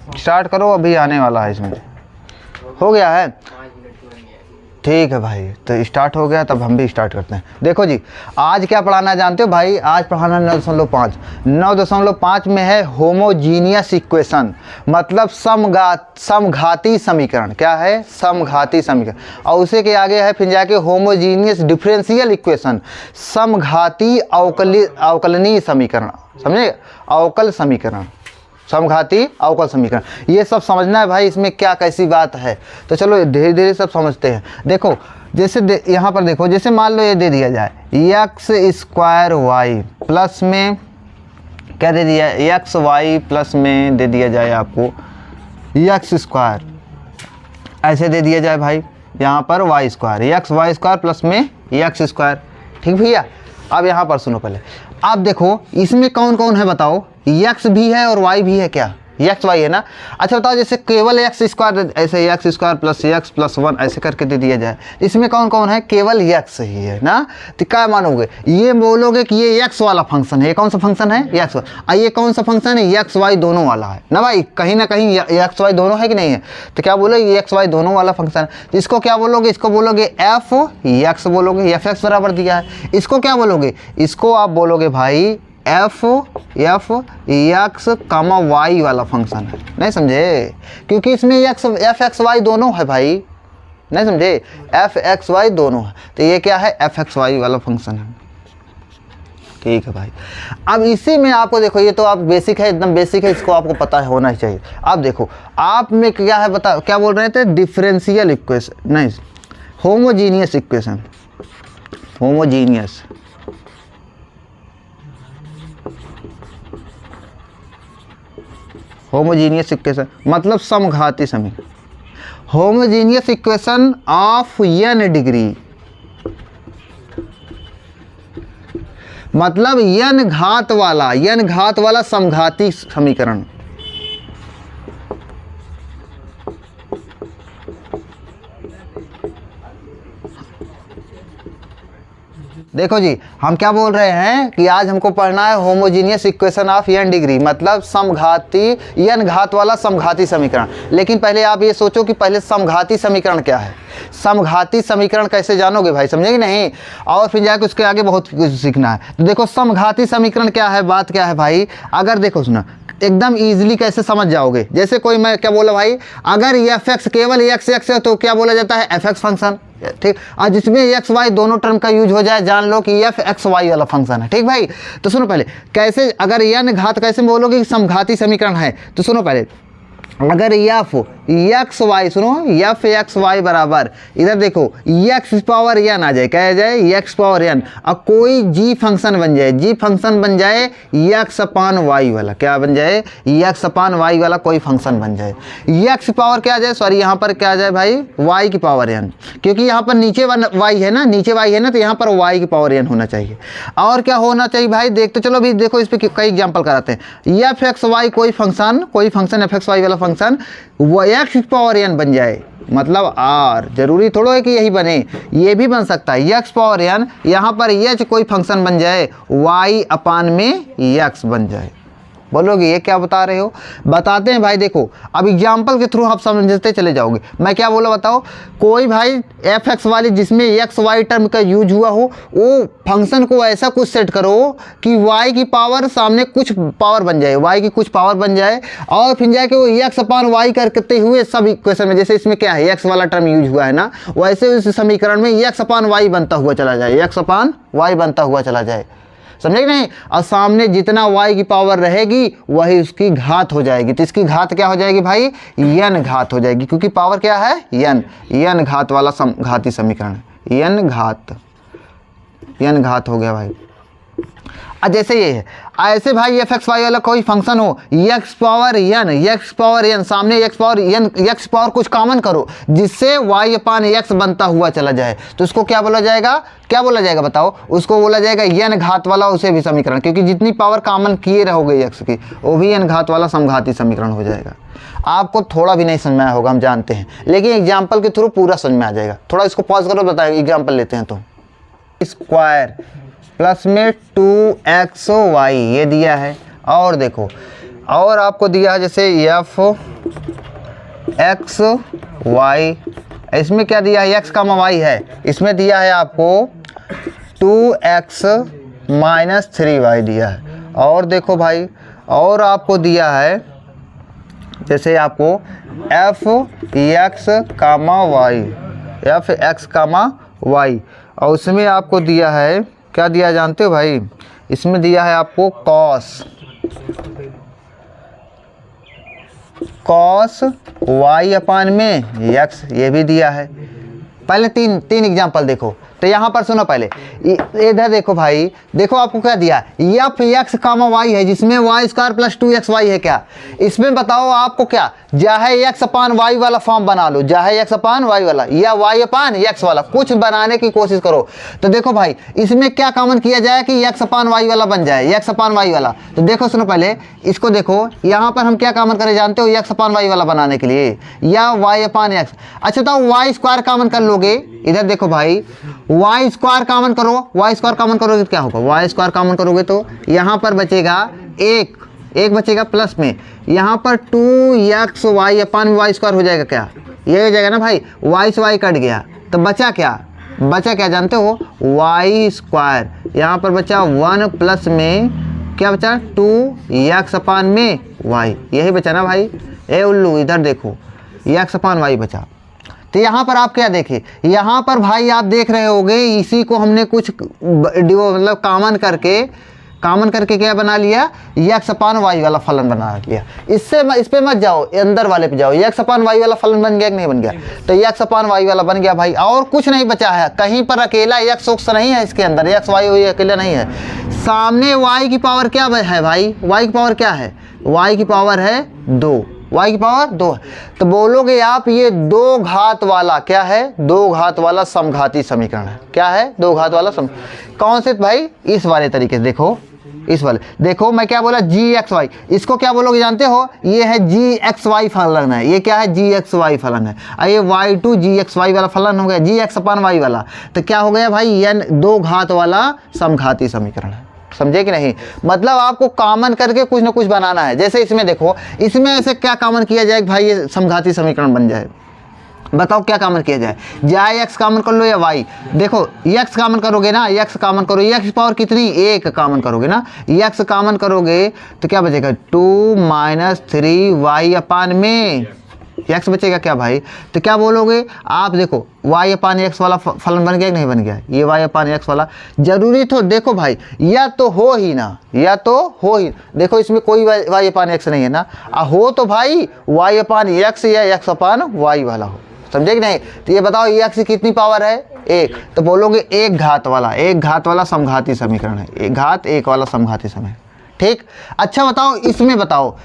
Start करो, अभी आने वाला है इसमें। हो गया है, ठीक है भाई, तो स्टार्ट हो गया, तब हम भी स्टार्ट करते हैं। देखो जी, आज क्या पढ़ाना है जानते हो भाई? आज पढ़ाना 9.5। 9.5 में है होमोजीनियस इक्वेशन, मतलब समघाती समीकरण। क्या है? समघाती समीकरण। और उसे के आगे है फिर जाके होमोजीनियस डिफरेंशियल इक्वेशन, समघाती अवकलनीय समीकरण। समझे? अवकल समीकरण, समघाती अवकल समीकरण, ये सब समझना है भाई, इसमें क्या कैसी बात है। तो चलो धीरे धीरे सब समझते हैं। देखो जैसे यहाँ पर देखो, जैसे मान लो ये दे दिया जाए x² प्लस में क्या दे दिया है, xy प्लस में दे दिया जाए आपको x², ऐसे दे दिया जाए भाई, यहाँ पर y² xy² प्लस में x²। ठीक भैया, अब यहाँ पर सुनो पहले, अब देखो इसमें कौन कौन है बताओ? x भी है और y भी है। क्या x y है ना? अच्छा बताओ, जैसे केवल x², ऐसे x² प्लस x प्लस 1 ऐसे करके दे दिया जाए, इसमें कौन कौन है? केवल x ही है ना। तो क्या मानोगे? ये बोलोगे कि ये x वाला फंक्शन है। ये कौन सा फंक्शन है? x। और ये कौन सा फंक्शन है? x y दोनों वाला है ना भाई, कहीं ना कहीं x y दोनों है कि नहीं है? तो क्या बोलोगे? ये x y दोनों वाला फंक्शन है। तो इसको क्या बोलोगे? इसको बोलोगे f x बोलोगे, f(x) बराबर दिया है। इसको क्या बोलोगे? इसको आप बोलोगे भाई f x, y वाला फंक्शन है। नहीं समझे? क्योंकि इसमें f x y दोनों है भाई, नहीं समझे? f x y दोनों है, तो ये क्या है? f x y वाला फंक्शन है। ठीक है भाई, अब इसी में आपको देखो, ये तो आप बेसिक है, एकदम बेसिक है, इसको आपको पता होना ही चाहिए। अब देखो आप में क्या है, बता क्या बोल रहे थे? डिफरेंशियल इक्वेशन, नहीं homogeneous equation, homogeneous homogeneous equation मतलब समघाती समीकरण। Homogeneous equation of n degree, मतलब n घात वाला समघाती समीकरण। देखो जी, हम क्या बोल रहे हैं कि आज हमको पढ़ना है homogeneous equation of n degree, मतलब समघाती n घात वाला समघाती समीकरण। लेकिन पहले आप ये सोचो कि पहले समघाती समीकरण क्या है। समघाती समीकरण कैसे जानोगे भाई? समझेंगे नहीं? और फिर जाके उसके आगे बहुत कुछ सीखना है। तो देखो समघाती समीकरण क्या है, बात क्या है भाई? अगर देखो सुना, एकदम इजीली कैसे समझ जाओगे। जैसे कोई मैं क्या बोला भाई, अगर f(x) केवल x है तो क्या बोला जाता है? f(x) function. ठीक, और जिसमें x y दोनों टर्म का यूज हो जाए, जान लो कि f x y वाला फंक्शन है। ठीक भाई, तो सुनो पहले कैसे, अगर n घात कैसे बोलोगे कि समघाती समीकरण है, तो सुनो पहले, अगर f x y, सुनो f x y बराबर, इधर देखो x पावर n आ जाए, क्या आ जाए? x पावर n, और कोई g फंक्शन बन जाए, g फंक्शन बन जाए x अपान y वाला, क्या बन जाए? x अपान y वाला कोई फंक्शन बन जाए। x पावर क्या आ जाए? सॉरी, यहाँ पर क्या आ जाए भाई? y की पावर n, क्योंकि यहाँ पर नीचे y है ना, नीचे y है ना, तो यहाँ पर y की पावर n होना चाहिए। और क्या होना चाहिए भाई? देखते चलो अभी, देखो इस पर कई एग्जाम्पल कराते हैं। f x y कोई फंक्शन f x y वाला फंक्शन x पावर n बन जाए, मतलब r, जरूरी थोड़ा है कि यही बने, ये भी बन सकता है x पावर n, यहाँ पर h कोई फंक्शन बन जाए, y अपान में x बन जाए। बोलोगे ये क्या बता रहे हो? बताते हैं भाई, देखो अब एग्जाम्पल के थ्रू आप समझते चले जाओगे। मैं क्या बोला बताओ? कोई भाई f x वाली जिसमें x y टर्म का यूज हुआ हो, वो फंक्शन को ऐसा कुछ सेट करो कि y की पावर सामने कुछ पावर बन जाए, y की कुछ पावर बन जाए, और फिर जाके वो x अपान y करते हुए सब इक्वेशन में, जैसे इसमें क्या है x वाला टर्म यूज हुआ है ना, वैसे उस समीकरण में x अपान y बनता हुआ चला जाए, x अपान y बनता हुआ चला जाए। समझे कि नहीं? और सामने जितना y की पावर रहेगी वही उसकी घात हो जाएगी। तो इसकी घात क्या हो जाएगी भाई? n घात हो जाएगी, क्योंकि पावर क्या है? n घात वाला घाती समीकरण, n घात हो गया भाई। जैसे ये है, ऐसे भाई f x y वाला कोई फंक्शन हो, x पावर n, सामने x पावर कुछ कॉमन करो जिससे y अपान x बनता हुआ चला जाए, तो उसको क्या बोला जाएगा? क्या बोला जाएगा बताओ? उसको बोला जाएगा n घात वाला उसे भी समीकरण, क्योंकि जितनी पावर कॉमन किए रहोगे x की, वो भी n घात वाला समघाती समीकरण हो जाएगा। आपको थोड़ा भी नहीं समझ में आया होगा, हम जानते हैं, लेकिन एग्जाम्पल के थ्रू पूरा समझ में आ जाएगा। थोड़ा इसको पॉज करो, बताओ एग्जाम्पल लेते हैं। तो स्क्वायर प्लस में 2xy ये दिया है, और देखो और आपको दिया है जैसे f एक्स वाई, इसमें क्या दिया है, एक्स कामा वाई है, इसमें दिया है आपको 2x माइनस 3y दिया है। और देखो भाई, और आपको दिया है जैसे आपको F x comma y, F x comma y, और उसमें आपको दिया है, क्या दिया जानते हो भाई, इसमें दिया है आपको कॉस वाई अपान में एक्स, ये भी दिया है। पहले तीन एग्जाम्पल देखो, तो यहाँ पर सुनो पहले, इधर देखो भाई, देखो आपको क्या दिया, एफ एक्स कामा वाई है जिसमें Y square plus 2x Y है, क्या इसमें बताओ आपको, क्या चाहे एक्स अपान वाई वाला फॉर्म बना लो, चाहे एक्स अपान वाई वाला या वाई अपान एक्स वाला, कुछ बनाने की कोशिश करो। तो देखो भाई, इसमें क्या कॉमन किया जाए कि एक्स अपान वाई वाला बन जाए, एक्स अपान वाई वाला। तो देखो सुनो पहले इसको देखो, यहाँ पर हम क्या कॉमन करें जानते हो, एक्स अपान वाई वाला बनाने के लिए, या वाई अपान एक्स। अच्छा तो वाई स्क्वायर कॉमन कर लोगे, इधर देखो भाई, वाई स्क्वायर कॉमन करो, वाई स्क्वायर कॉमन करोगे तो क्या होगा, वाई स्क्वायर कॉमन करोगे तो यहाँ पर बचेगा एक बचेगा, प्लस में यहाँ पर 2x Y upon y square हो जाएगा, क्या ये हो जाएगा ना भाई, वाई से वाई कट गया, तो बचा क्या जानते हो, वाई स्क्वायर, यहाँ पर बचा 1 प्लस में क्या बचा 2x अपान में वाई, यही बचा ना भाई। ए उल्लू इधर देखो, x अपान वाई बचा। तो यहाँ पर आप क्या देखें, यहाँ पर भाई आप देख रहे होगे, इसी को हमने कुछ मतलब कॉमन करके क्या बना लिया, एक्स अपान वाई वाला फलन बना लिया। इस पे मत जाओ, अंदर वाले पे जाओ, एक्स अपान वाई वाला फलन बन गया कि नहीं बन गया, तो एक्स अपान वाई वाला बन गया भाई, और कुछ नहीं बचा है, कहीं पर अकेला एक्स ओक्स नहीं है इसके अंदर, एक्स वाई अकेला नहीं है, सामने वाई की पावर क्या है भाई, वाई की पावर क्या है, वाई की पावर है 2, y की पावर 2 है। तो बोलोगे आप ये 2 घात वाला क्या है, 2 घात वाला समघाती समीकरण है, क्या है 2 घात वाला कौन से भाई, इस वाले तरीके से देखो, इस वाले देखो, मैं क्या बोला gxy, इसको क्या बोलोगे जानते हो, ये है gxy फलन है, ये क्या है gxy फलन है, और ये y2 gxy वाला फलन हो गया, gx अपान y वाला, तो क्या हो गया भाई, ये 2 घात वाला समघाती समीकरण है। समझे कि नहीं, मतलब आपको कॉमन करके कुछ ना कुछ बनाना है। जैसे इसमें देखो, इसमें ऐसे क्या कॉमन किया जाए भाई ये समघाती समीकरण बन जाए, बताओ क्या कॉमन किया जाए, या एक्स कॉमन कर लो या वाई, देखो एक्स कॉमन करोगे ना, एक्स कॉमन करो, एक्स पावर कितनी 1 कॉमन करोगे ना, एक्स कॉमन करोगे तो क्या बचेगा 2 माइनस 3y अपान में एक्स बचेगा, क्या भाई, तो क्या बोलोगे आप, देखो y अपान एक्स वाला फलन बन गया कि नहीं बन गया, ये y अपान एक्स वाला जरूरी तो देखो भाई, या तो हो ही ना, या तो हो ही, देखो इसमें कोई y अपान एक्स नहीं है ना, हो तो भाई y अपान एक्स या x अपान वाई वाला हो, समझे कि नहीं। तो ये बताओ ये एक्स की कितनी पावर है 1, तो बोलोगे 1 घात वाला समघाती समीकरण है, 1 घात 1 वाला समघाती समीकरण, ठीक। अच्छा बताओ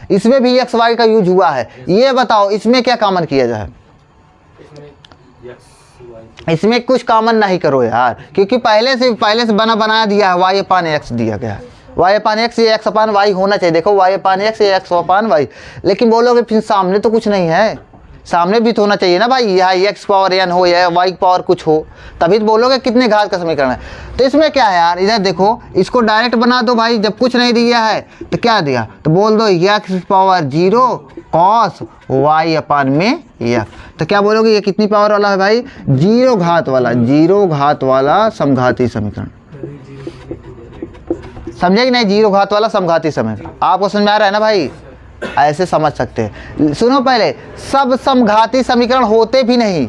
इसमें भी एक्स वाई का यूज हुआ है, ये बताओ इसमें क्या कॉमन किया जाए, इसमें कुछ कॉमन नहीं करो यार, क्योंकि पहले से बनाया दिया है, वाई अपान एक्स दिया गया है, वाई अपान एक्स या एक्स अपान वाई होना चाहिए, देखो वाई अपान एक्स या एक्स अपान वाई, लेकिन बोलोगे फिर सामने तो कुछ नहीं है, सामने भी तो होना चाहिए ना भाई, यहाँ एक्स पावर एन हो या वाई पावर कुछ हो, तभी तो बोलोगे कितने घात का समीकरण है। तो इसमें क्या है यार, इधर देखो इसको डायरेक्ट बना दो भाई, जब कुछ नहीं दिया है तो क्या दिया, तो बोल दो एक्स पावर 0 कॉस वाई अपान में एक्स, तो क्या बोलोगे ये कितनी पावर वाला है भाई, 0 घात वाला समघाती समीकरण, समझे कि नहीं, 0 घात वाला समघाती समीकरण, आपको समझ में आ रहा है ना भाई, ऐसे समझ सकते हैं। सुनो पहले, सब समघाती समीकरण होते भी नहीं,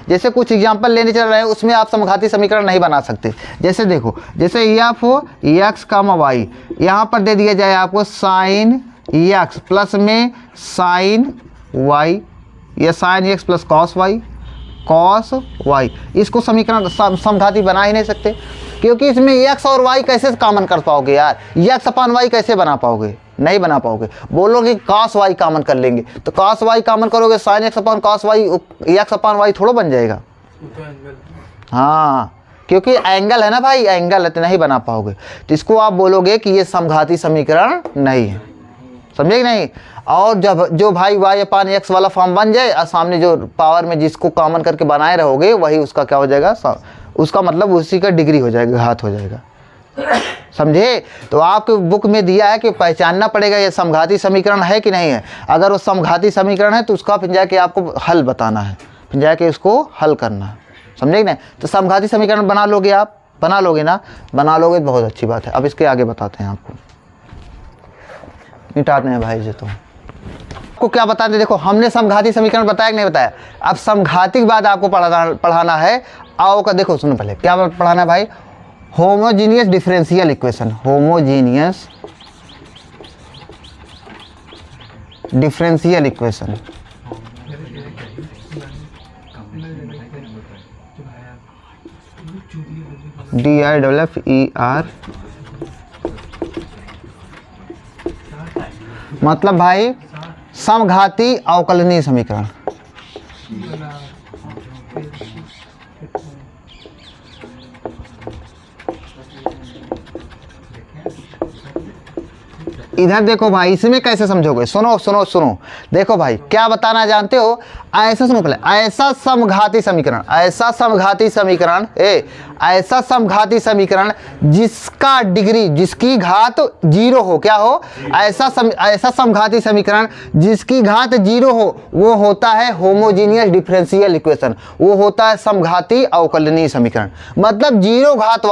जैसे कुछ एग्जांपल लेने चल रहे हैं उसमें आप समघाती समीकरण नहीं बना सकते। जैसे देखो, जैसे एफ एक्स कामा वाई, यहाँ पर दे दिया जाए आपको साइन एक्स प्लस में साइन वाई, या sine x plus cos y, इसको समीकरण समघाती बना ही नहीं सकते, क्योंकि इसमें एक्स और वाई कैसे कॉमन कर पाओगे यार, एक्स अपान वाई कैसे बना पाओगे, नहीं बना पाओगे। बोलोगे कॉस वाई कॉमन कर लेंगे, तो कॉस वाई कॉमन करोगे, sine X upon cos Y, X upon Y थोड़ा बन जाएगा, हाँ क्योंकि एंगल है ना भाई, एंगल है तो नहीं बना पाओगे, तो इसको आप बोलोगे कि ये समघाती समीकरण नहीं है, समझे कि नहीं। और जब जो भाई वाई अपान एक्स वाला फॉर्म बन जाए और सामने जो पावर में जिसको कॉमन करके बनाए रहोगे वही उसका क्या हो जाएगा, उसका मतलब उसी का डिग्री हो जाएगा, घात हो जाएगा, समझे। तो आपके बुक में दिया है कि पहचानना पड़ेगा ये समघाती समीकरण है कि नहीं है। अगर वो समघाती समीकरण है तो उसका फिर जाके आपको हल बताना है, फिर जाके इसको हल करना है, समझे कि नहीं। तो समघाती समीकरण बना लोगे आप, बना लोगे ना, बना लोगे तो बहुत अच्छी बात है। अब इसके आगे बताते हैं आपको, मिटाते हैं भाई जी। तो आपको क्या बताते, देखो हमने समघाती समीकरण बताया कि नहीं बताया। अब समघाती के बाद आपको पढ़ाना है आओ का, देखो सुनो पहले क्या पढ़ाना है भाई, homogeneous differential equation, homogeneous differential equation. DIFFER मतलब भाई समघाती अवकलनीय समीकरण। इधर देखो भाई, इसमें कैसे समझोगे, सुनो सुनो सुनो, देखो भाई क्या बताना जानते हो, ऐसा सुनो पहले, ऐसा समघाती समीकरण, ऐसा समघाती समीकरण, ऐसा समघाती समीकरण जिसका डिग्री, जिसकी घात 0 हो, क्या हो, ऐसा समघाती समीकरण जिसकी घात 0 हो, वो होता है होमोजीनियस डिफरेंशियल इक्वेशन, वो होता है समघाती अवकलनीय समीकरण। मतलब जीरो घात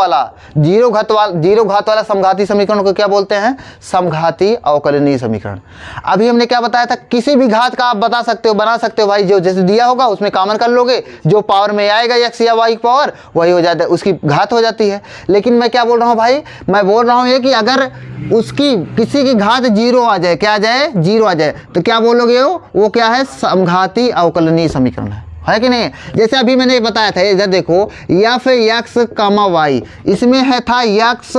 वाला समघाती समीकरण को क्या बोलते हैं, समघाती अवकलनीय समीकरण। अभी हमने क्या बताया था, किसी भी घात का आप बता सकते हो, बना सकते हो भाई, जो जैसे दिया होगा उसमें कॉमन कर लोगे, जो पावर में आएगा x या y की पावर वही हो जाता है, उसकी घात हो जाती है। लेकिन मैं क्या बोल रहा हूँ भाई, मैं बोल रहा हूँ ये कि अगर उसकी किसी की घात 0 आ जाए, क्या आ जाए, 0 आ जाए, तो क्या बोलोगे वो क्या है, समघाती अवकलनीय समीकरण है कि नहीं। जैसे अभी मैंने बताया था, इधर देखो f x, y, इसमें है था x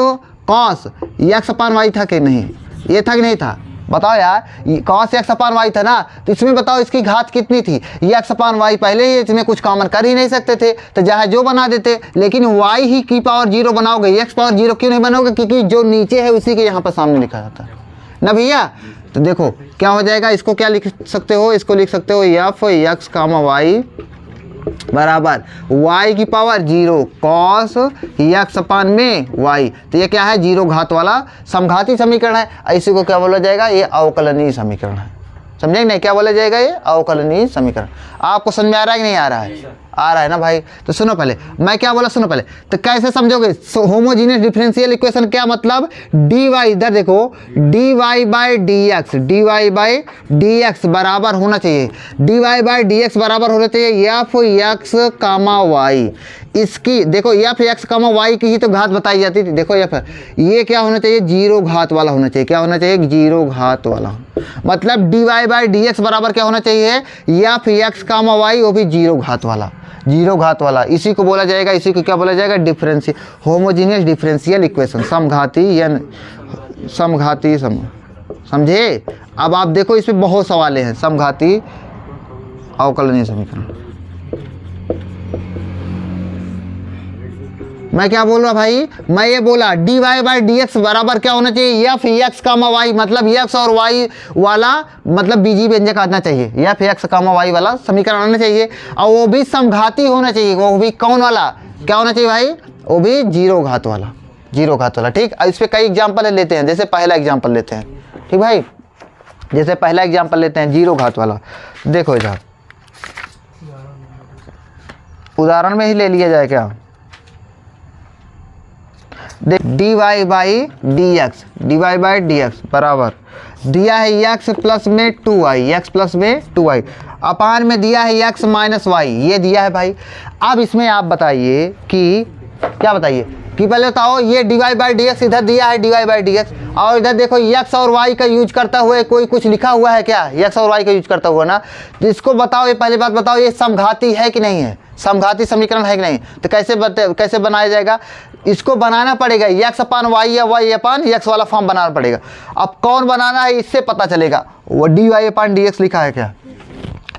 cos x अपान y था कि नहीं, ये था कि नहीं था, बताओ यार, cos x अपान y था ना, तो इसमें बताओ इसकी घात कितनी थी, x अपान y पहले ही, इसमें कुछ कॉमन कर ही नहीं सकते थे, तो जहाँ जो बना देते। लेकिन y ही की पावर 0 बनाओगे, x पावर 0 क्यों नहीं बनाओगे, क्योंकि जो नीचे है उसी के यहाँ पर सामने लिखा जाता है ना भैया। तो देखो क्या हो जाएगा, इसको क्या लिख सकते हो, इसको लिख सकते हो f x, y बराबर y की पावर 0 cos x अपान में y। तो ये क्या है, 0 घात वाला समघाती समीकरण है। इसी को क्या बोला जाएगा, ये अवकलनीय समीकरण है, समझे नहीं, क्या बोला जाएगा, ये अवकलनीय समीकरण। आपको समझ में आ रहा है कि नहीं आ रहा है, आ रहा है ना भाई। तो सुनो पहले मैं क्या बोला, सुनो पहले, तो कैसे समझोगे होमोजीनियस डिफरेंशियल इक्वेशन, क्या मतलब, dy, इधर देखो dy/dx बराबर होना चाहिए, dy/dx बराबर होना चाहिए f x, y। इसकी देखो f x, y की ही तो घात बताई जाती थी। देखो ये क्या होना चाहिए, 0 घात वाला होना चाहिए, क्या होना चाहिए, 0 घात वाला। मतलब dy/dx बराबर क्या होना चाहिए, f x, y, वो भी 0 घात वाला, 0 घात वाला। इसी को बोला जाएगा, इसी को क्या बोला जाएगा, डिफरेंशियल, होमोजीनियस डिफरेंशियल इक्वेशन, समघाती या समघाती समझे। अब आप देखो इसमें बहुत सवाल हैं, समघाती अवकलनीय समीकरण। मैं क्या बोल रहा भाई, मैं ये बोला dy/dx बराबर क्या होना चाहिए, f x, y, मतलब x और y वाला, मतलब बीजी व्यंजक आना चाहिए, f x, y वाला समीकरण आना चाहिए, और वो भी समघाती होना चाहिए, वो भी कौन वाला, क्या होना चाहिए भाई, वो भी 0 घात वाला, 0 घात वाला। ठीक, इस पर कई एग्जाम्पल लेते हैं, जैसे पहला एग्जाम्पल लेते हैं, ठीक भाई, जैसे पहला एग्जाम्पल लेते हैं 0 घात वाला। देखो इधर उदाहरण में ही ले लिया जाए क्या, dy/dx बराबर दिया है x प्लस में 2y, x प्लस में 2y अपान में दिया है x माइनस y, ये दिया है भाई। अब इसमें आप बताइए कि क्या बताइए कि पहले बताओ, ये dy/dx इधर दिया है dy/dx, और इधर देखो x और y का यूज करता हुआ कोई कुछ लिखा हुआ है क्या, x और y का यूज करता हुआ ना। तो इसको बताओ, ये पहली बात बताओ, ये समघाती है कि नहीं है, समघाती समीकरण है कि नहीं। तो कैसे बनाया जाएगा, इसको बनाना पड़ेगा, x अपान y या y अपान x वाला फॉर्म बनाना पड़ेगा। अब कौन बनाना है इससे पता चलेगा, वो dy/dx लिखा है क्या,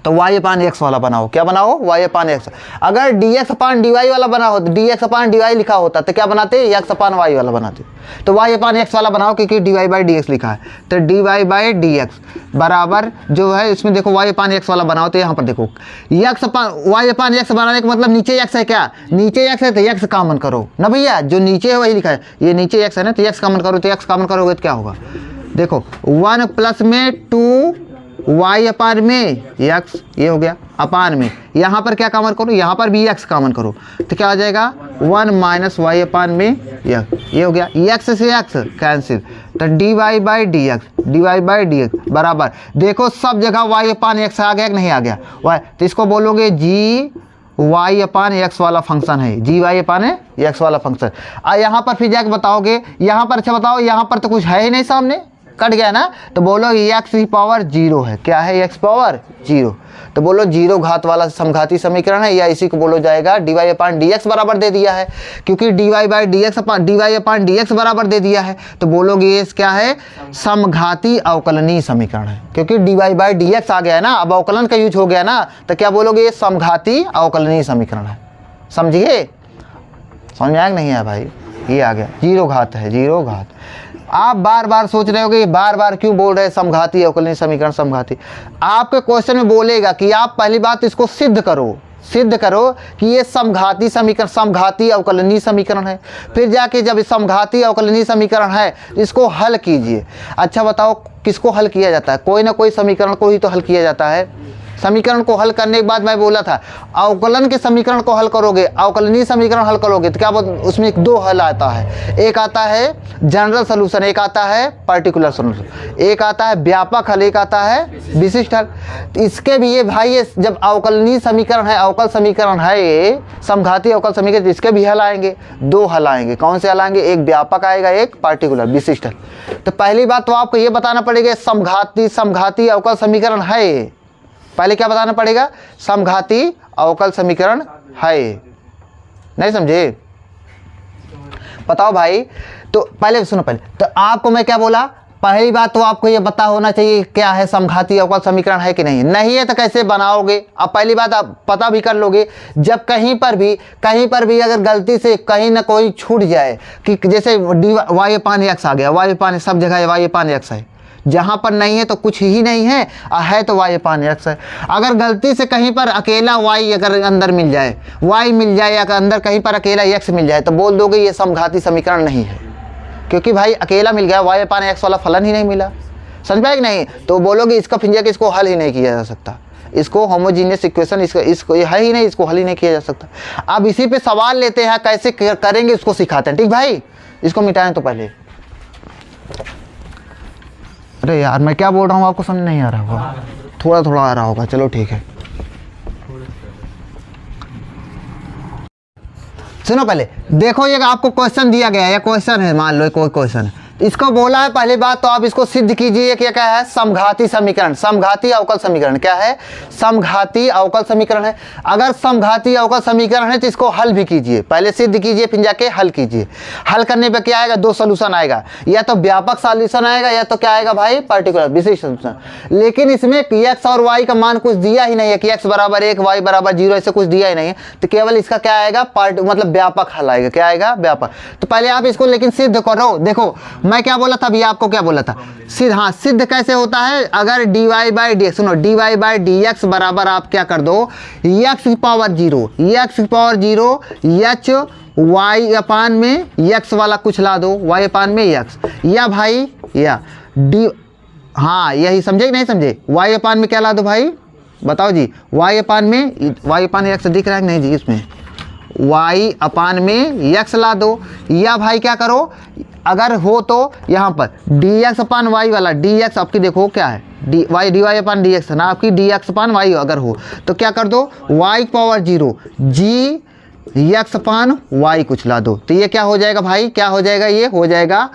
तो y अपान एक्स वाला बनाओ, क्या बनाओ, y अपान एक्स। अगर dx अपान dy वाला बना हो, dx अपान dy लिखा होता तो क्या बनाते, x अपान y वाला बनाते। तो y अपान एक्स वाला बनाओ क्योंकि dy बाई dx लिखा है, तो dy बाई dx बराबर जो है इसमें देखो y अपान एक्स वाला बनाओ, तो यहाँ पर देखो x अपान y अपान एक्स बनाने का मतलब नीचे x है, क्या नीचे x है तो x कॉमन करो ना भैया, जो नीचे है वही लिखा है, ये नीचे x है ना, तो x कॉमन करो, तो x कॉमन करोगे तो क्या होगा, देखो 1 प्लस में 2 y अपान में x, ये हो गया अपान में, यहाँ पर क्या कॉमन करो, यहाँ पर भी x कॉमन करो, तो क्या हो जाएगा 1 माइनस y अपान में x, ये हो गया, x से x कैंसिल, तो dy बाई dx बराबर, देखो सब जगह y अपान x आ गया कि नहीं आ गया y, तो इसको बोलोगे जी y अपान एक्स वाला फंक्शन है, जी वाई अपान एक्स वाला फंक्शन। यहाँ पर फिर जाके बताओगे, यहाँ पर अच्छा बताओ, यहाँ पर तो कुछ है ही नहीं, सामने कट गया ना, तो बोलो एक्स की पावर 0 है, क्या है एक्स पावर 0, तो बोलो 0 घात वाला समघाती समीकरण है, या इसी को बोलो जाएगा dy अपान dx बराबर दे दिया है, क्योंकि dy by dx upon dy upon dx बराबर दे दिया है, तो बोलोगे ये क्या है, समघाती अवकलनीय समीकरण है, क्योंकि dy बाई dx आ गया है ना, अब अवकलन का यूज हो गया ना, तो क्या बोलोगे ये समघाती अवकलनीय समीकरण है। समझिए, समझ में आया नहीं है भाई, ये आ गया 0 घात है, 0 घात। आप बार बार सोच रहे होगे बार बार क्यों बोल रहे हैं समघाती अवकलनीय समीकरण समघाती, आपके क्वेश्चन में बोलेगा कि आप पहली बात इसको सिद्ध करो कि ये समघाती समीकरण समघाती अवकलनीय समीकरण है, फिर जाके जब समघाती अवकलनीय समीकरण है इसको हल कीजिए। अच्छा बताओ किसको हल किया जाता है, कोई ना कोई समीकरण को ही तो हल किया जाता है। समीकरण को हल करने के बाद मैं बोला था अवकलन के समीकरण को हल करोगे, अवकलनीय समीकरण हल करोगे तो क्या उसमें 2 हल आता है, एक आता है जनरल सॉल्यूशन, एक आता है पर्टिकुलर सॉल्यूशन, एक आता है व्यापक हल, एक आता है विशिष्ट हल। इसके भी ये भाई ये जब अवकलनीय समीकरण है, अवकल समीकरण है ये समघाती अवकल समीकरण, इसके भी हल आएंगे, 2 हल आएंगे। कौन से हल आएंगे, एक व्यापक आएगा, एक पर्टिकुलर विशिष्ट हल। तो पहली बात तो आपको ये बताना पड़ेगा समघाती अवकल समीकरण है, पहले क्या बताना पड़ेगा, समघाती अवकल समीकरण है। नहीं समझे, बताओ भाई, तो पहले सुनो, पहले तो आपको मैं क्या बोला, पहली बात तो आपको ये पता होना चाहिए क्या है समघाती अवकल समीकरण है कि नहीं है तो कैसे बनाओगे। अब पहली बात आप पता भी कर लोगे, जब कहीं पर भी अगर गलती से कहीं ना कोई छूट जाए कि जैसे y अपान एक्स आ गया, y अपान सब जगह y अपान एक्स है, जहाँ पर नहीं है तो कुछ ही नहीं है तो y अपान एक्स है। अगर गलती से कहीं पर अकेला y अगर अंदर मिल जाए, y मिल जाए या अंदर कहीं पर अकेला x मिल जाए, तो बोल दोगे ये समघाती समीकरण नहीं है, क्योंकि भाई अकेला मिल गया, y अपान एक्स वाला फलन ही नहीं मिला। समझ पाए कि नहीं, तो बोलोगे इसका फिर के इसको हल ही नहीं किया जा सकता, इसको होमोजीनियस इक्वेशन इसको है ही नहीं, इसको हल ही नहीं किया जा सकता। अब इसी पे सवाल लेते हैं, कैसे करेंगे उसको सिखाते हैं। ठीक भाई, इसको मिटाएं तो पहले। अरे यार मैं क्या बोल रहा हूँ आपको समझ नहीं आ रहा होगा, थोड़ा थोड़ा आ रहा होगा, चलो ठीक है। सुनो पहले देखो, ये आपको क्वेश्चन दिया गया है, ये क्वेश्चन है, मान लो कोई क्वेश्चन है, इसको बोला है पहली बात तो आप इसको सिद्ध कीजिए कि क्या है, समघाती समीकरण, समघाती अवकल समीकरण। क्या है, समघाती अवकल समीकरण है। अगर समघाती अवकल समीकरण है तो इसको हल भी कीजिए, पहले सिद्ध कीजिए फिर जाके हल कीजिए। हल करने पे क्या आएगा, 2 सॉल्यूशन आएगा, या तो व्यापक सॉल्यूशन आएगा या तो क्या आएगा भाई, पर्टिकुलर विशिष्ट सॉल्यूशन। लेकिन इसमें x और y का मान कुछ दिया ही नहीं है कि x बराबर 1 y बराबर 0, ऐसे कुछ दिया ही नहीं है, तो केवल इसका क्या आएगा, मतलब व्यापक हल आएगा। क्या आएगा, व्यापक। तो पहले आप इसको लेकिन सिद्ध करो। देखो मैं क्या बोला था अभी आपको, क्या बोला था, सिद्ध। हाँ, सिद्ध कैसे होता है, अगर dy बाई डी एक्स, सुनो dy बाई डी एक्स बराबर आप क्या कर दो, x की पावर 0 h y अपान में x वाला कुछ ला दो, y अपान में x, या भाई या डी, हाँ यही समझे कि नहीं समझे, y अपान में क्या ला दो भाई, बताओ जी, y अपान में y अपान x दिख रहा है कि नहीं जी, इसमें y अपान में x ला दो, या भाई क्या करो, अगर हो तो यहाँ पर dx अपान y वाला, dx आपकी देखो क्या है, dy अपान dx है ना आपकी, dx अपान y अगर हो तो क्या कर दो, y पावर 0 g x अपान y कुछ ला दो, तो ये क्या हो जाएगा भाई, क्या हो जाएगा, ये हो जाएगा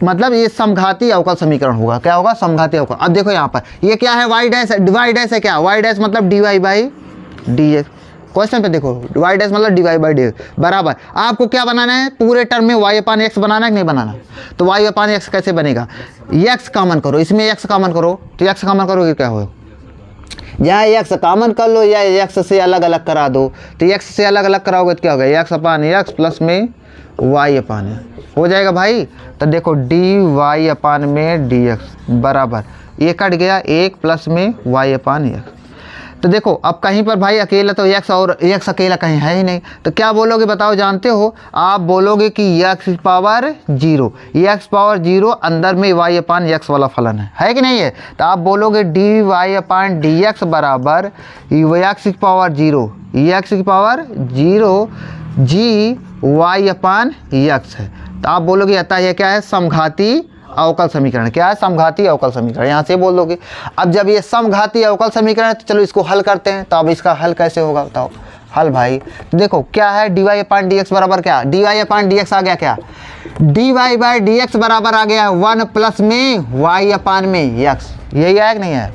मतलब ये समघाती अवकल समीकरण होगा। क्या होगा, समघाती अवकल। अब देखो यहाँ पर ये क्या है, y डैश है क्या, y डैश मतलब dy बाई dx। क्वेश्चन पे देखो, y डैश मतलब dy बाई dx बराबर, आपको क्या बनाना है, पूरे टर्म में y अपान x बनाना है कि नहीं बनाना, तो y अपान x कैसे बनेगा, x कॉमन करो, इसमें x कॉमन करो, तो x कॉमन करोगे क्या होगा, जहाँ एक्स कॉमन कर लो या एक्स से अलग अलग करा दो, तो एक्स से अलग अलग कराओगे तो क्या होगा, एक्स अपान एक्स प्लस में वाई अपान हो जाएगा भाई। तो देखो डी वाई अपान में डी एक्स बराबर ये कट गया, एक प्लस में वाई अपान एक्स। तो देखो अब कहीं पर भाई अकेला तो एक्स और एक्स अकेला कहीं है ही नहीं, तो क्या बोलोगे बताओ, जानते हो आप बोलोगे कि x power zero, x power zero अंदर में वाई अपान एक्स वाला फलन है कि नहीं है। तो आप बोलोगे d y upon D x बराबर एक्स की पावर जीरो, एक्स की पावर जीरो जी वाई अपान एक्स है। तो आप बोलोगे अतः यह क्या है, समघाती अवकल समीकरण। क्या है, समघाती अवकल समीकरण, यहाँ से बोल दोगे। अब जब ये समघाती अवकल समीकरण है तो चलो इसको हल करते हैं। तो अब इसका हल कैसे होगा बताओ, हल भाई तो देखो क्या है, d y upon D x बराबर क्या, d y upon D x आ गया क्या, d Y by D x बराबर आ गया 1 प्लस में वाई अपान में एक्स, यही आया कि नहीं है।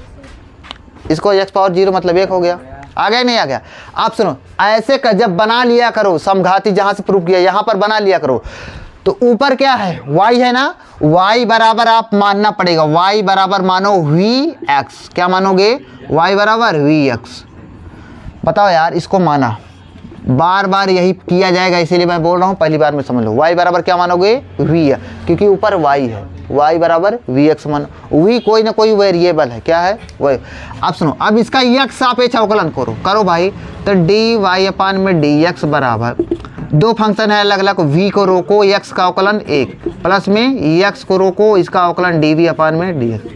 इसको एक्स पावर जीरो मतलब 1 हो गया, आ गया नहीं आ गया। आप सुनो, ऐसे जब बना लिया करो समघाती, जहाँ से प्रूफ किया यहाँ पर बना लिया करो, तो ऊपर क्या है, y है ना, y बराबर आप मानना पड़ेगा, y बराबर मानो vx, क्या मानोगे, y बराबर vx। बताओ यार, इसको माना, बार बार यही किया जाएगा इसीलिए मैं बोल रहा हूँ, पहली बार में समझ लो। y बराबर क्या मानोगे, v, क्योंकि ऊपर y है, y बराबर vx मानो, v कोई ना कोई वेरिएबल है, क्या है वही। अब सुनो, अब इसका x सापेक्ष अवकलन करो भाई। तो डी वाई अपान में डी एक्स बराबर, दो फंक्शन है अलग अलग, v को रोको, x का अवकलन 1 प्लस में x को रोको, इसका अवकलन डी वी अपान में डी एक्स।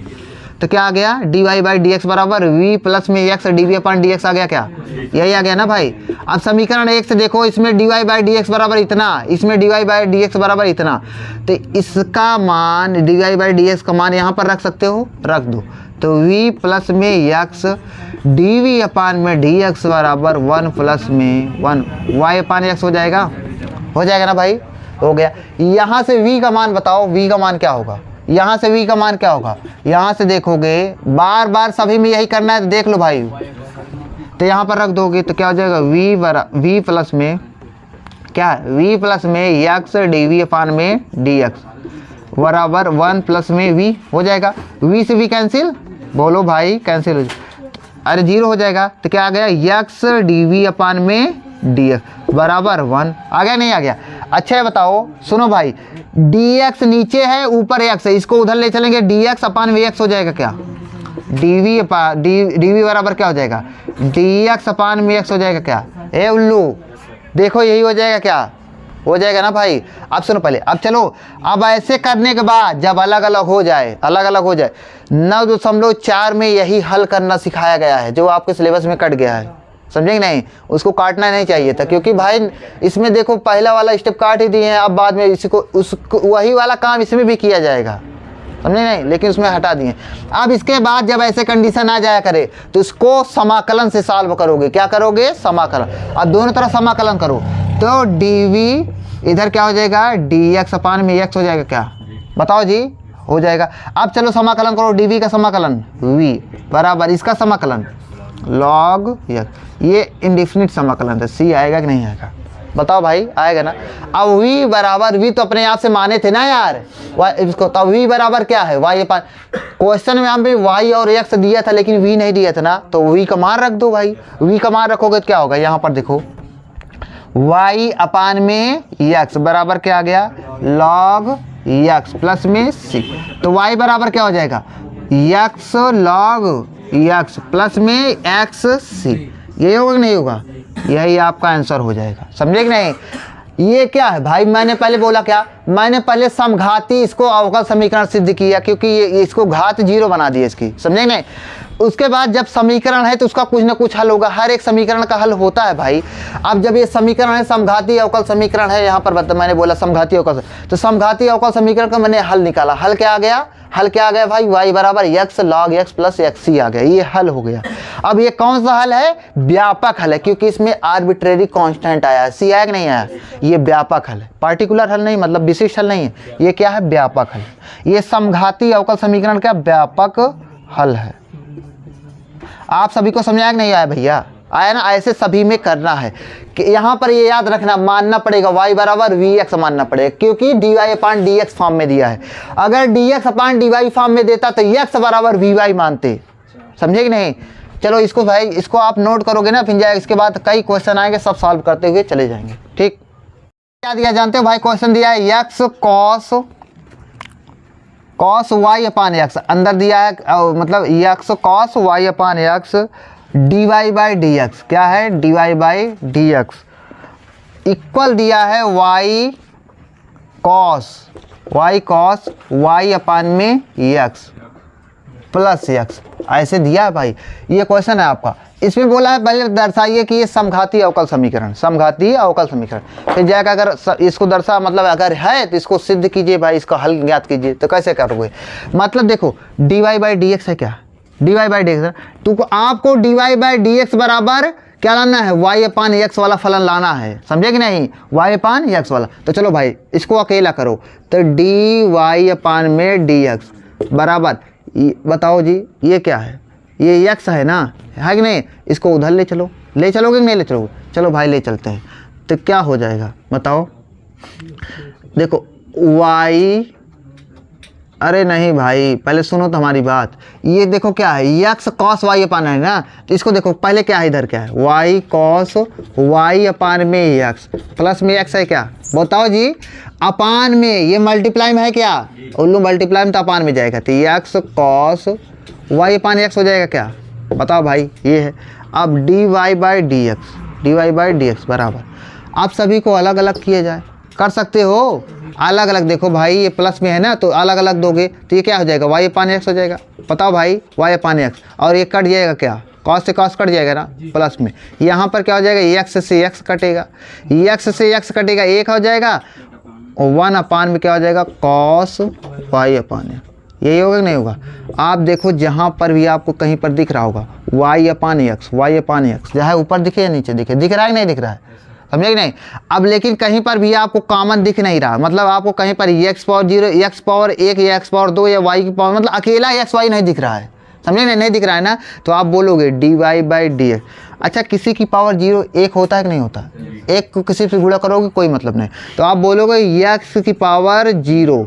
तो क्या आ गया, D Y by D x बराबर v प्लस में x D V upon D x आ गया, क्या यही आ गया ना भाई। अब समीकरण 1 से देखो, इसमें d Y by D x बराबर इतना, इसमें d Y by D x बराबर इतना, तो इसका मान d Y by D x का मान यहाँ पर रख सकते हो, रख दो। तो v प्लस में x डी वी अपान में डी एक्स बराबर 1 प्लस में 1 वाई अपान एक्स हो जाएगा ना भाई, हो गया। यहाँ से v का मान बताओ, v का मान क्या होगा, यहाँ से v का मान क्या होगा, यहाँ से देखोगे बार बार सभी में यही करना है, तो देख लो भाई। तो यहाँ पर रख दोगे तो क्या हो जाएगा, v प्लस में क्या, v प्लस में x डी वी अपान में डी एक्स बराबर 1 प्लस में v हो जाएगा। v से v कैंसिल, बोलो भाई कैंसिल हो जाएगा, अरे जीरो हो जाएगा। तो क्या आ गया, एक्स डी वी अपान में डी एक्स बराबर 1 आ गया नहीं आ गया। अच्छा है बताओ, सुनो भाई, डी एक्स नीचे है ऊपर एक्स है, इसको उधर ले चलेंगे, d x upon v x हो जाएगा क्या, डी वी बराबर क्या हो जाएगा, d x upon v x हो जाएगा क्या, ए उल्लू देखो यही हो जाएगा, क्या हो जाएगा ना भाई। अब सुनो पहले, अब चलो, अब ऐसे करने के बाद जब अलग अलग हो जाए 9.4 में यही हल करना सिखाया गया है, जो आपके सिलेबस में कट गया है, समझे कि नहीं, उसको काटना नहीं चाहिए था, क्योंकि भाई इसमें देखो पहला वाला स्टेप काट ही दिए हैं, अब बाद में इसको वही वाला काम इसमें भी किया जाएगा, समझे नहीं, लेकिन उसमें हटा दिए। अब इसके बाद जब ऐसे कंडीशन आ जाया करे तो इसको समाकलन से सॉल्व करोगे, क्या करोगे, समाकलन। अब दोनों तरफ समाकलन करो, तो डी वी इधर क्या हो जाएगा, डी एक्स अपान में एक्स हो जाएगा, क्या बताओ जी, हो जाएगा। अब चलो समाकलन करो, डी वी का समाकलन v बराबर इसका समाकलन लॉग एक्स, ये इंडेफिनिट समाकलन है, सी आएगा कि नहीं आएगा बताओ भाई, आएगा ना। अब v बराबर, v तो अपने आप से माने थे ना यार इसको, तब v बराबर क्या है, y अपान, क्वेश्चन में हम भी y और x दिया था लेकिन v नहीं दिया था ना, तो v का मान रख दो भाई, v का मान रखोगे तो क्या होगा, यहाँ पर देखो y अपान में x बराबर क्या आ गया, log x प्लस में c, तो y बराबर क्या हो जाएगा, x log x प्लस में x c, ये होगा कि नहीं होगा, यही आपका आंसर हो जाएगा, समझे कि नहीं। ये क्या है भाई, मैंने पहले बोला क्या, मैंने पहले समघाती इसको अवकल समीकरण सिद्ध किया, क्योंकि ये इसको घात जीरो बना दिया इसकी, समझे नहीं। उसके बाद जब समीकरण है तो उसका कुछ ना कुछ हल होगा, हर एक समीकरण का हल होता है भाई। अब जब ये समीकरण है समघाती अवकल समीकरण है, यहाँ पर मैंने बोला समघाती अवकल, तो समघाती अवकल समीकरण का मैंने हल निकाला, हल क्या आ गया, हल क्या आ गया भाई, y बराबर x log x plus X C आ गया, ये हल हो गया। अब ये कौन सा हल है, व्यापक हल है, क्योंकि इसमें आर्बिट्रेरी कांस्टेंट आया है, सी आया कि नहीं आया, ये व्यापक हल है, पार्टिकुलर हल नहीं, मतलब विशिष्ट हल नहीं है, ये क्या है, व्यापक हल। ये समघाती अवकल समीकरण का व्यापक हल है। आप सभी को समझाया कि नहीं आया भैया, आया ना। ऐसे सभी में करना है कि यहाँ पर ये याद रखना, मानना पड़ेगा y बराबर वी एक्स मानना पड़ेगा, क्योंकि D y upon D x form में दिया है। अगर डी एक्स अपान डी वाई फॉर्म में देता तो x बराबर वी वाई मानते, समझे कि नहीं। चलो इसको भाई इसको आप नोट करोगे ना, फिर जाएगा इसके बाद कई क्वेश्चन आएंगे, सब सॉल्व करते हुए चले जाएंगे। ठीक, क्या दिया जानते हो भाई? क्वेश्चन दिया है x cos y upon x, अंदर दिया है मतलब x cos y upon x d Y by D x, क्या है d Y by D x, equal दिया है वाई कॉस वाई अपान में एक्स प्लस एक्स, ऐसे दिया है भाई। ये क्वेश्चन है आपका। इसमें बोला है पहले दर्शाइए कि ये समघाती अवकल समीकरण, समघाती अवकल समीकरण। फिर जाएगा अगर इसको दर्शा मतलब अगर है तो इसको सिद्ध कीजिए भाई, इसका हल ज्ञात कीजिए। तो कैसे करोगे? मतलब देखो d Y by D x है, क्या d Y by D x, तो आपको d Y by D x बराबर क्या लाना है? वाई अपान एक्स वाला फलन लाना है, समझे कि नहीं? वाई अपान एक्स वाला। तो चलो भाई इसको अकेला करो, तो डी वाई अपान में डी एक्स बराबर, बताओ जी ये क्या है? ये एक्स है ना, है कि नहीं? इसको उधर ले चलो, ले चलोगे कि नहीं ले चलोगे? चलो भाई ले चलते हैं। तो क्या हो जाएगा बताओ? देखो वाई, अरे नहीं भाई पहले सुनो तो हमारी बात। ये देखो क्या है, एक्स कॉस वाई अपान है ना, तो इसको देखो पहले क्या है, इधर क्या है? वाई कॉस वाई अपान में एक्स प्लस में एक्स है, क्या बताओ जी? अपान में ये मल्टीप्लाई में है क्या? उल्लू मल्टीप्लाई में तो अपान में जाएगा, तो x cos y upon x हो जाएगा, क्या बताओ भाई? ये है। अब d Y by D x बराबर, आप सभी को अलग अलग किए जाए, कर सकते हो अलग अलग। देखो भाई ये प्लस में है ना, तो अलग अलग दोगे तो ये क्या हो जाएगा? वाई अपान एक्स हो जाएगा। बताओ भाई वाई अपान एक्स, और ये कट जाएगा क्या? कॉस से कॉस कट जाएगा ना प्लस में, यहाँ पर क्या हो जाएगा? एक्स से एक्स कटेगा, एक्स से एक्स कटेगा, एक हो जाएगा, और वन अपान में क्या हो जाएगा? Cos y upon x. यही होगा कि नहीं होगा? आप देखो जहाँ पर भी आपको कहीं पर दिख रहा होगा वाई अपान एक्स चाहे ऊपर दिखे या नीचे दिखे, दिख रहा है कि नहीं दिख रहा है, समझे कि नहीं? अब लेकिन कहीं पर भी आपको कॉमन दिख नहीं रहा, मतलब आपको कहीं पर एक्स पावर 0, एक्स पावर 1 या एक्स पावर 2 या वाई की पावर, मतलब अकेला एक्स वाई नहीं दिख रहा है, समझे नहीं? नहीं दिख रहा है ना, तो आप बोलोगे d Y by D x. अच्छा किसी की पावर 0 1 होता है कि नहीं होता? एक को किसी से गुणा करोगे कोई मतलब नहीं, तो आप बोलोगे एक्स की पावर 0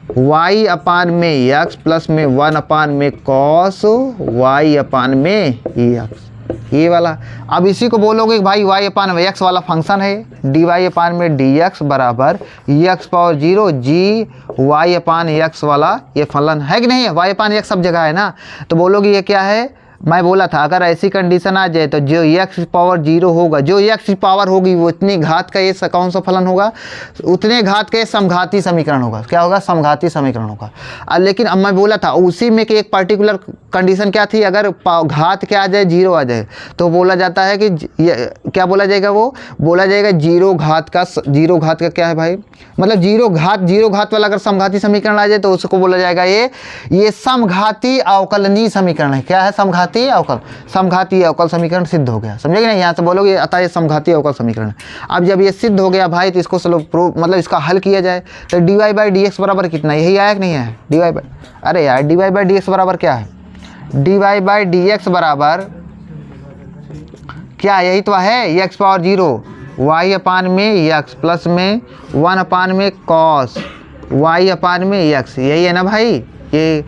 वाई अपान में एक्स प्लस में 1 अपान में कॉस वाई अपान में एक्स, ये वाला। अब इसी को बोलोगे कि भाई वाई अपान में एक्स वाला फंक्शन है, डी वाई अपान में डी एक्स बराबर एक्स पावर 0 जी वाई अपान एक्स वाला ये फलन है कि नहीं है? वाई अपान एक्स सब जगह है ना, तो बोलोगे ये क्या है? मैं बोला था अगर ऐसी कंडीशन आ जाए तो जो एक्स पावर 0 होगा, जो एक्स की पावर होगी वो इतनी घात का ये कौन सा फलन होगा? उतने घात का ये समघाती समीकरण होगा। क्या होगा? समघाती समीकरण होगा। लेकिन अब मैं बोला था उसी में कि एक पर्टिकुलर कंडीशन क्या थी, अगर घात क्या आ जाए? 0 आ जाए, तो बोला जाता है कि क्या बोला जाएगा? वो बोला जाएगा 0 घात का क्या है भाई? मतलब 0 घात वाला अगर समघाती समीकरण आ जाए तो उसको बोला जाएगा ये समघाती अवकलनीय समीकरण है। क्या है? समघाती अवकल समीकरण सिद्ध हो गया, समझे कि नहीं? यहाँ से बोलोगे अतः ये समघाती अवकल समीकरण है। अब जब ये सिद्ध हो गया भाई तो इसको चलो मतलब इसका हल किया जाए, तो d Y by D x बराबर कितना? यही आया कि नहीं है? डी वाई बाई, अरे यार d Y by D x बराबर क्या है? D Y by D x बराबर क्या? यही तो है एक्स पावर 0 वाई अपान में एक्स प्लस में 1 अपान में कॉस वाई अपान में एक्स, यही है ना भाई? ये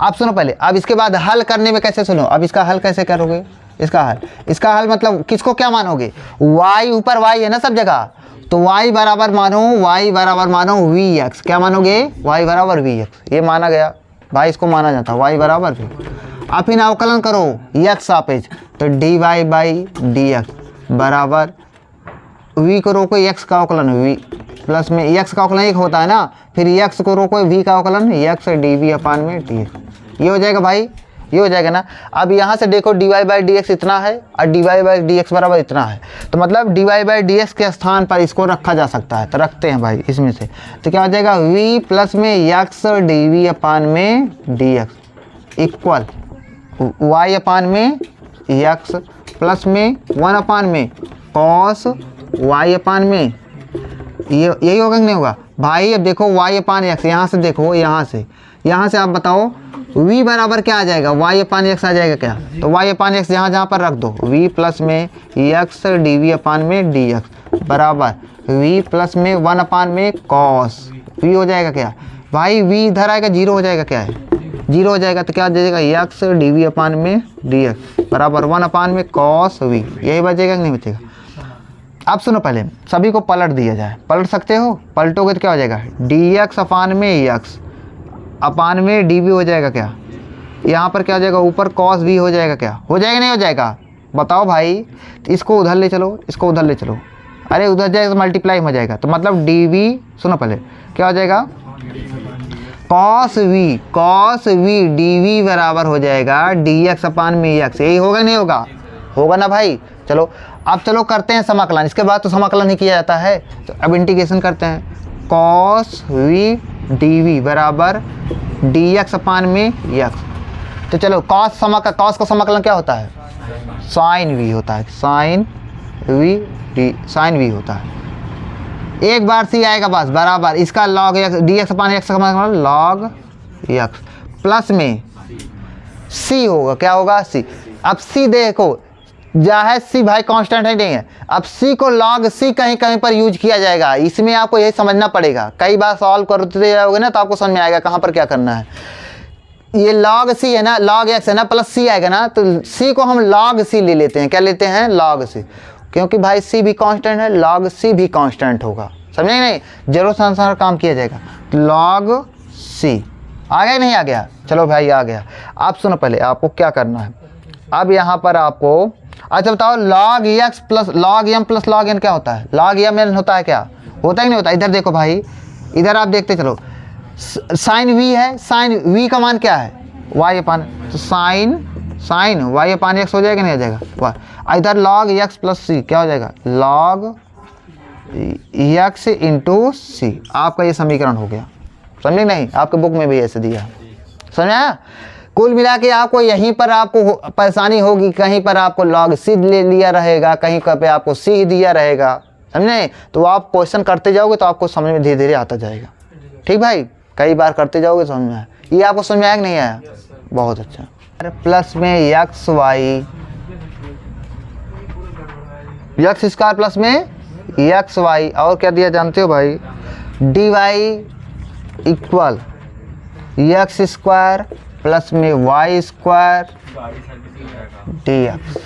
आप सुनो पहले, अब इसके बाद हल करने में कैसे सुनो। अब इसका हल कैसे करोगे? इसका हल मतलब किसको क्या मानोगे? y ऊपर y है ना सब जगह, तो y बराबर मानो वी एक्स। क्या मानोगे? y बराबर वी एक्स, ये माना गया भाई, इसको माना जाता है y बराबर वी। अब फिर अवकलन करो x सापेक्ष, तो d Y by D x बराबर v को रोको x का अवकलन v प्लस में x का अवकलन 1 होता है ना, फिर x को रोको v का अवकलन x डी वी अपान में डी एक्स। ये हो जाएगा भाई, ये हो जाएगा ना। अब यहाँ से देखो d Y by D x इतना है और d Y by D x बराबर इतना है, तो मतलब d Y by D x के स्थान पर इसको रखा जा सकता है, तो रखते हैं भाई इसमें से। तो क्या हो जाएगा? v प्लस में एक्स डी वी अपान में डी एक्स इक्वल y अपान में एक्स प्लस में 1 अपान में कॉस y अपान में, ये यही होगा कि नहीं होगा भाई? अब देखो y अपान एक्स, यहाँ से देखो, यहाँ से आप बताओ v बराबर क्या आ जाएगा? y अपान एक्स आ जाएगा क्या? तो y अपान एक्स जहाँ पर रख दो, v प्लस में एक्स डी वी अपान में डी एक्स बराबर v प्लस में 1 अपान में कॉस v हो जाएगा क्या भाई? v इधर आएगा 0 हो जाएगा, क्या है? जीरो हो जाएगा तो क्या हो जाएगा यक्स डी वी अपान में डी एक्स बराबर 1 अपान में कॉस वी, यही बचेगा कि नहीं बचेगा। अब सुनो पहले सभी को पलट दिया जाए, पलट सकते हो, पलटोगे तो क्या हो जाएगा डी एक्स अपान में यक्स अपान में डी वी हो जाएगा क्या, यहाँ पर क्या हो जाएगा ऊपर कॉस वी हो जाएगा क्या, हो जाएगा नहीं हो जाएगा बताओ भाई। तो इसको उधर ले चलो, इसको उधर ले चलो, अरे उधर जाएगा तो मल्टीप्लाई हो जाएगा, तो मतलब डी वी सुनो पहले क्या हो जाएगा कॉस वी डी वी बराबर हो जाएगा डी एक्स अपान में एक्स, यही होगा नहीं होगा, होगा ना भाई। चलो अब चलो करते हैं समाकलन, इसके बाद तो समाकलन ही किया जाता है। तो अब इंटीग्रेशन करते हैं कॉस वी डी वी बराबर डी एक्स अपान में एक्स। तो चलो कॉस का समाकलन क्या होता है साइन वी होता है, साइन वी होता है। एक बार सी आएगा बस बराबर इसका लॉग एक्स डी एक्स अपान एक्स का मतलब लॉग एक्स प्लस में सी होगा, क्या होगा सी। अब सी देखो जाहिर सी भाई कांस्टेंट है नहीं है, अब सी को लॉग सी कहीं कहीं पर यूज किया जाएगा, इसमें आपको यही समझना पड़ेगा। कई बार सॉल्व करते जाओगे ना तो आपको समझ में आएगा कहाँ पर क्या करना है। ये लॉग सी है ना, लॉग एक्स है ना, प्लस सी आएगा ना, तो सी को हम लॉग सी ले लेते हैं, क्या लेते हैं लॉग सी, क्योंकि भाई सी भी कांस्टेंट है, लॉग सी भी कांस्टेंट होगा, समझे नहीं, जरूरत अनुसार काम किया जाएगा। लॉग सी आ गया नहीं आ गया, चलो भाई आ गया। आप सुनो पहले आपको क्या करना है, अब यहाँ पर आपको अच्छा बताओ log x plus log m plus log n क्या होता है, लॉग एम एन होता है क्या, होता ही नहीं होता। इधर देखो भाई, इधर आप देखते चलो साइन वी है, साइन वी का मान क्या है वाई अपान, तो साइन वाई अपान एक्स हो जाएगा नहीं हो जाएगा वाई। इधर लॉग एक्स प्लस सी क्या हो जाएगा लॉग एक्स इंटू सी, आपका ये समीकरण हो गया, समझे नहीं, आपके बुक में भी ऐसे दिया, समझा। कुल मिला के आपको यहीं पर आपको परेशानी होगी, कहीं पर आपको लॉग सी ले लिया रहेगा, कहीं पे आपको सी दिया रहेगा, समझे। तो आप क्वेश्चन करते जाओगे तो आपको समझ में धीरे धीरे आता जाएगा, ठीक भाई, कई बार करते जाओगे समझ में आया। ये आपको समझ में आया कि नहीं आया, बहुत अच्छा। प्लस में X Y X square plus में एक्स वाई और क्या दिया जानते हो भाई D Y equal X square plus में Y square D X,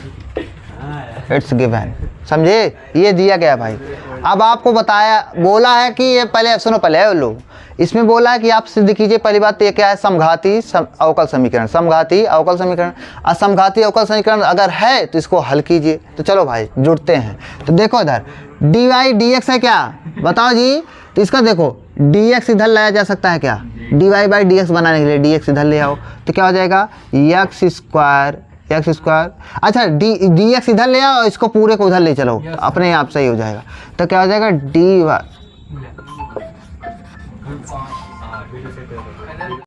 it's given, समझे, ये दिया गया भाई। अब आपको बताया बोला है कि ये पहले सुनो पहले लो, इसमें बोला है कि आप सिद्ध कीजिए। पहली बात तो ये क्या है समघाती अवकल समीकरण, समघाती अवकल समीकरण। असमघाती अवकल समीकरण अगर है तो इसको हल कीजिए। तो चलो भाई जुड़ते हैं, तो देखो इधर डी वाई डी एक्स है क्या बताओ जी, तो इसका देखो डी एक्स इधर लाया जा सकता है क्या, d Y by D x बनाने के लिए डी एक्स इधर ले आओ, तो क्या हो जाएगा एक्स स्क्वायर, अच्छा डी एक्स इधर ले आओ, इसको पूरे को उधर ले चलो, अपने आप सही हो जाएगा। तो क्या हो जाएगा डी वाई